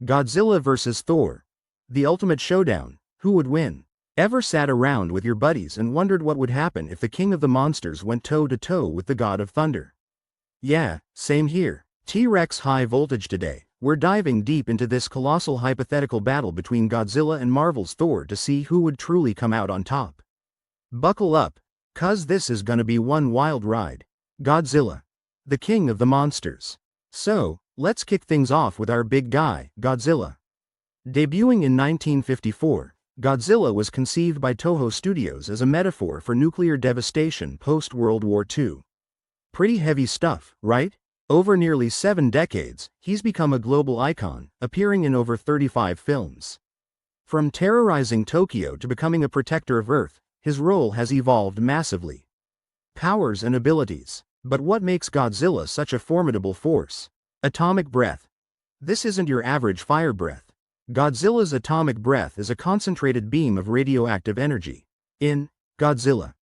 Godzilla vs. Thor. The ultimate showdown. Who would win? Ever sat around with your buddies and wondered what would happen if the king of the monsters went toe-to-toe with the god of thunder? Yeah, same here. T-Rex high voltage today. We're diving deep into this colossal hypothetical battle between Godzilla and Marvel's Thor to see who would truly come out on top. Buckle up, 'cause this is gonna be one wild ride. Godzilla, the king of the monsters. So, let's kick things off with our big guy, Godzilla. Debuting in 1954, Godzilla was conceived by Toho Studios as a metaphor for nuclear devastation post-World War II. Pretty heavy stuff, right? Over nearly 7 decades, he's become a global icon, appearing in over 35 films. From terrorizing Tokyo to becoming a protector of Earth, his role has evolved massively. Powers and abilities. But what makes Godzilla such a formidable force? Atomic breath. This isn't your average fire breath. Godzilla's atomic breath is a concentrated beam of radioactive energy. In Godzilla,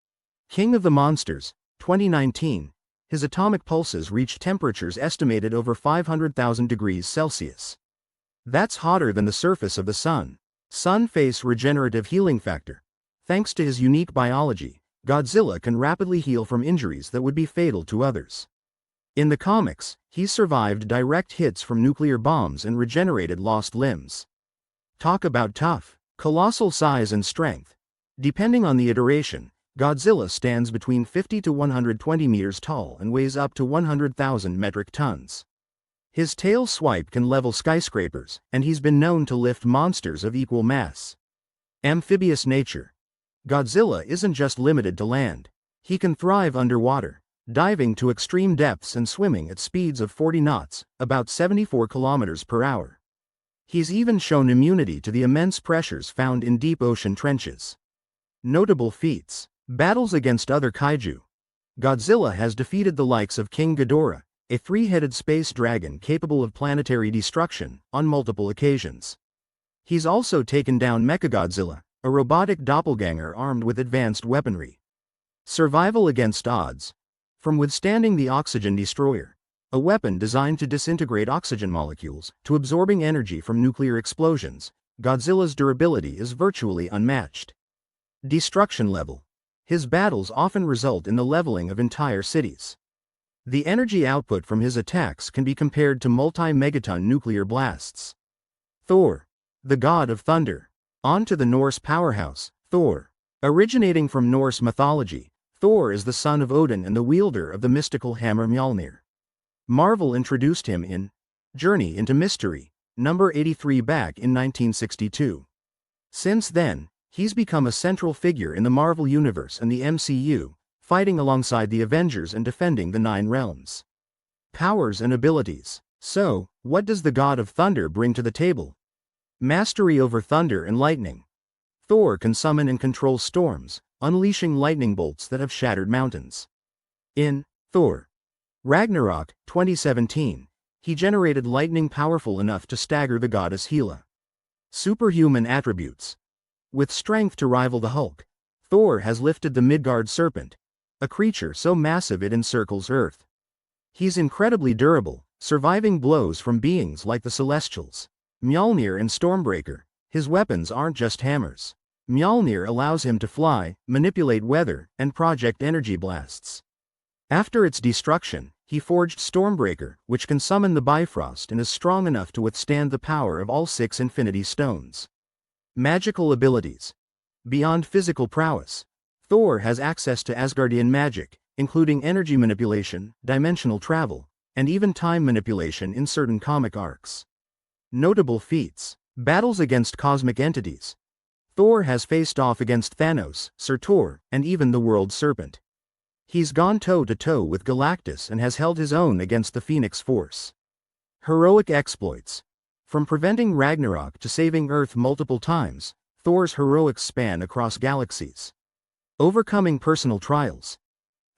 King of the Monsters, 2019, his atomic pulses reached temperatures estimated over 500,000 degrees Celsius. That's hotter than the surface of the sun. Sun face regenerative healing factor. Thanks to his unique biology, Godzilla can rapidly heal from injuries that would be fatal to others. In the comics, he's survived direct hits from nuclear bombs and regenerated lost limbs. Talk about tough. Colossal size and strength. Depending on the iteration, Godzilla stands between 50 to 120 meters tall and weighs up to 100,000 metric tons. His tail swipe can level skyscrapers, and he's been known to lift monsters of equal mass. Amphibious nature. Godzilla isn't just limited to land. He can thrive underwater, diving to extreme depths and swimming at speeds of 40 knots, about 74 kilometers per hour. He's even shown immunity to the immense pressures found in deep ocean trenches. Notable feats. Battles against other kaiju. Godzilla has defeated the likes of King Ghidorah, a 3-headed space dragon capable of planetary destruction, on multiple occasions. He's also taken down Mechagodzilla, a robotic doppelganger armed with advanced weaponry. Survival against odds. From withstanding the oxygen destroyer, a weapon designed to disintegrate oxygen molecules, to absorbing energy from nuclear explosions, Godzilla's durability is virtually unmatched. Destruction level. His battles often result in the leveling of entire cities. The energy output from his attacks can be compared to multi-megaton nuclear blasts. Thor, the god of thunder. On to the Norse powerhouse, Thor. Originating from Norse mythology, Thor is the son of Odin and the wielder of the mystical hammer Mjölnir. Marvel introduced him in Journey into Mystery, number 83 back in 1962. Since then, he's become a central figure in the Marvel Universe and the MCU, fighting alongside the Avengers and defending the 9 realms. Powers and abilities. So, what does the God of Thunder bring to the table? Mastery over thunder and lightning. Thor can summon and control storms, unleashing lightning bolts that have shattered mountains. In Thor Ragnarok, 2017, he generated lightning powerful enough to stagger the goddess Hela. Superhuman attributes. With strength to rival the Hulk, Thor has lifted the Midgard serpent, a creature so massive it encircles Earth. He's incredibly durable, surviving blows from beings like the Celestials. Mjölnir and Stormbreaker. His weapons aren't just hammers. Mjölnir allows him to fly, manipulate weather, and project energy blasts. After its destruction, he forged Stormbreaker, which can summon the Bifrost and is strong enough to withstand the power of all 6 Infinity Stones. Magical abilities. Beyond physical prowess, Thor has access to Asgardian magic, including energy manipulation, dimensional travel, and even time manipulation in certain comic arcs. Notable feats. Battles against cosmic entities. Thor has faced off against Thanos, Surtur, and even the World Serpent. He's gone toe-to-toe with Galactus and has held his own against the Phoenix Force. Heroic exploits. From preventing Ragnarok to saving Earth multiple times, Thor's heroics span across galaxies. Overcoming personal trials.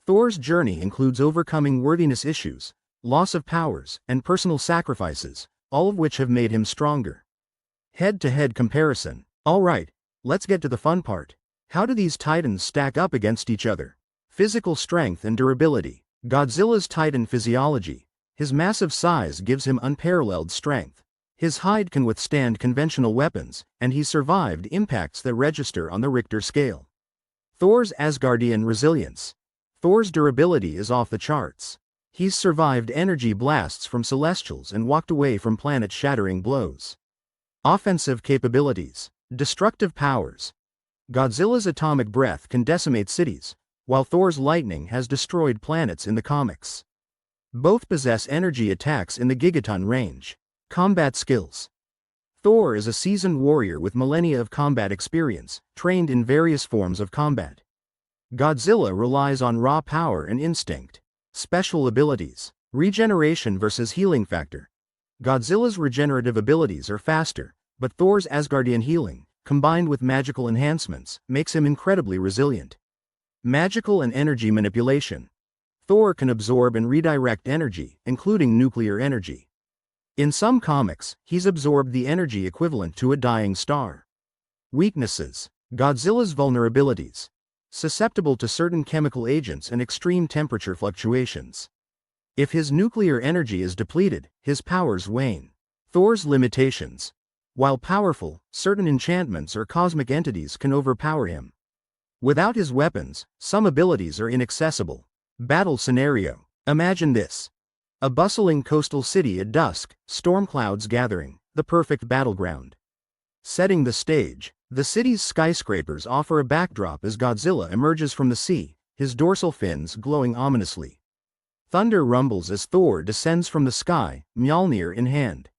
Thor's journey includes overcoming worthiness issues, loss of powers, and personal sacrifices, all of which have made him stronger. Head-to-head comparison. Alright, let's get to the fun part. How do these titans stack up against each other? Physical strength and durability. Godzilla's titan physiology. His massive size gives him unparalleled strength. His hide can withstand conventional weapons, and he survived impacts that register on the Richter scale. Thor's Asgardian resilience. Thor's durability is off the charts. He's survived energy blasts from celestials and walked away from planet-shattering blows. Offensive capabilities. Destructive powers. Godzilla's atomic breath can decimate cities, while Thor's lightning has destroyed planets in the comics. Both possess energy attacks in the gigaton range. Combat skills. Thor is a seasoned warrior with millennia of combat experience, trained in various forms of combat. Godzilla relies on raw power and instinct. Special abilities. Regeneration versus healing factor. Godzilla's regenerative abilities are faster, but Thor's Asgardian healing, combined with magical enhancements, makes him incredibly resilient. Magical and energy manipulation. Thor can absorb and redirect energy, including nuclear energy. In some comics, he's absorbed the energy equivalent to a dying star. Weaknesses. Godzilla's vulnerabilities. Susceptible to certain chemical agents and extreme temperature fluctuations. If his nuclear energy is depleted, his powers wane. Thor's limitations. While powerful, certain enchantments or cosmic entities can overpower him. Without his weapons, some abilities are inaccessible. Battle scenario. Imagine this. A bustling coastal city at dusk, storm clouds gathering, the perfect battleground. Setting the stage, the city's skyscrapers offer a backdrop as Godzilla emerges from the sea, his dorsal fins glowing ominously. Thunder rumbles as Thor descends from the sky, Mjölnir in hand.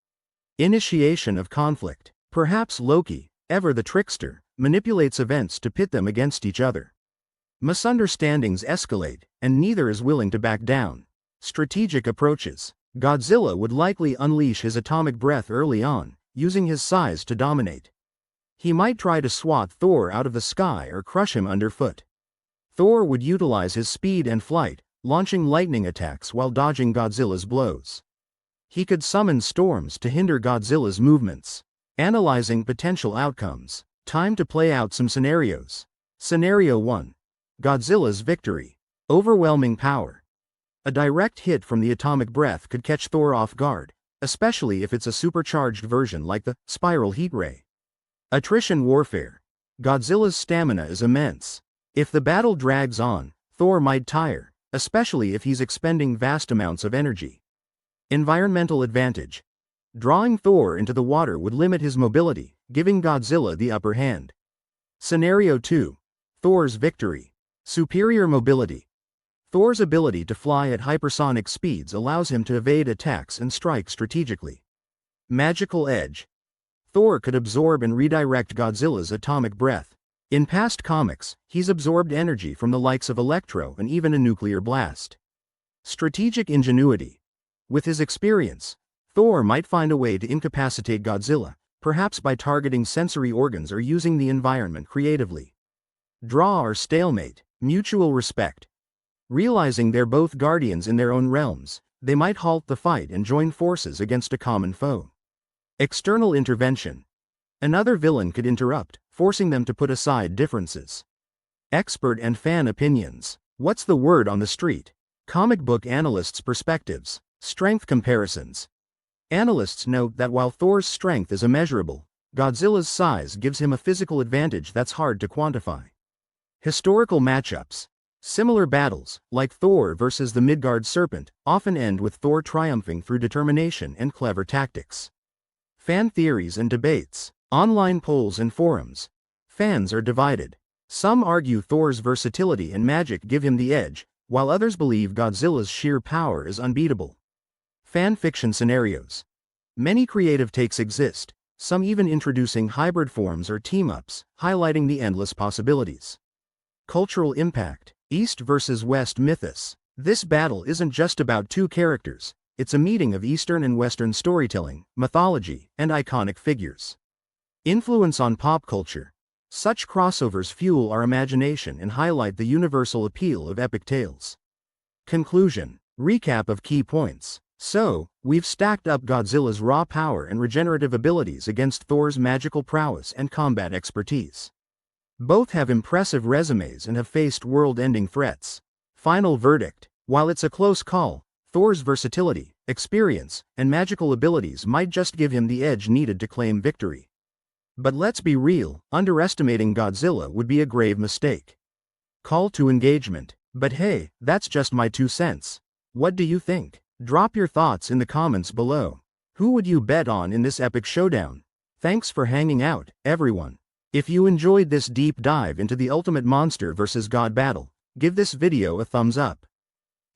Initiation of conflict. Perhaps Loki, ever the trickster, manipulates events to pit them against each other. Misunderstandings escalate, and neither is willing to back down. Strategic approaches. Godzilla would likely unleash his atomic breath early on, using his size to dominate. He might try to swat Thor out of the sky or crush him underfoot. Thor would utilize his speed and flight, launching lightning attacks while dodging Godzilla's blows. He could summon storms to hinder Godzilla's movements. Analyzing potential outcomes. Time to play out some scenarios. Scenario 1. Godzilla's victory. Overwhelming power. A direct hit from the atomic breath could catch Thor off guard, especially if it's a supercharged version like the spiral heat ray. Attrition warfare. Godzilla's stamina is immense. If the battle drags on, Thor might tire, especially if he's expending vast amounts of energy. Environmental advantage. Drawing Thor into the water would limit his mobility, giving Godzilla the upper hand. Scenario 2. Thor's victory. Superior mobility. Thor's ability to fly at hypersonic speeds allows him to evade attacks and strike strategically. Magical edge. Thor could absorb and redirect Godzilla's atomic breath. In past comics, he's absorbed energy from the likes of Electro and even a nuclear blast. Strategic ingenuity. With his experience, Thor might find a way to incapacitate Godzilla, perhaps by targeting sensory organs or using the environment creatively. Draw or stalemate. Mutual respect. Realizing they're both guardians in their own realms, they might halt the fight and join forces against a common foe. External intervention. Another villain could interrupt, forcing them to put aside differences. Expert and fan opinions. What's the word on the street? Comic book analysts' perspectives. Strength comparisons. Analysts note that while Thor's strength is immeasurable, Godzilla's size gives him a physical advantage that's hard to quantify. Historical matchups. Similar battles, like Thor versus the Midgard serpent, often end with Thor triumphing through determination and clever tactics. Fan theories and debates. Online polls and forums. Fans are divided. Some argue Thor's versatility and magic give him the edge, while others believe Godzilla's sheer power is unbeatable. Fan fiction scenarios. Many creative takes exist, some even introducing hybrid forms or team-ups, highlighting the endless possibilities. Cultural impact. East versus West mythos. This battle isn't just about two characters, it's a meeting of Eastern and Western storytelling, mythology, and iconic figures. Influence on pop culture. Such crossovers fuel our imagination and highlight the universal appeal of epic tales. Conclusion. Recap of key points. So, we've stacked up Godzilla's raw power and regenerative abilities against Thor's magical prowess and combat expertise. Both have impressive resumes and have faced world-ending threats. Final verdict. While it's a close call, Thor's versatility, experience, and magical abilities might just give him the edge needed to claim victory. But let's be real, underestimating Godzilla would be a grave mistake. Call to engagement. But hey, that's just my 2 cents. What do you think? Drop your thoughts in the comments below. Who would you bet on in this epic showdown? Thanks for hanging out, everyone. If you enjoyed this deep dive into the ultimate monster vs. God battle, give this video a thumbs up.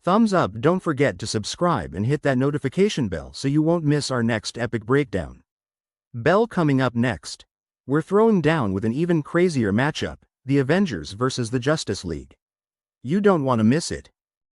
Thumbs up, don't forget to subscribe and hit that notification bell so you won't miss our next epic breakdown. Bell coming up next. We're throwing down with an even crazier matchup, the Avengers vs. the Justice League. You don't want to miss it.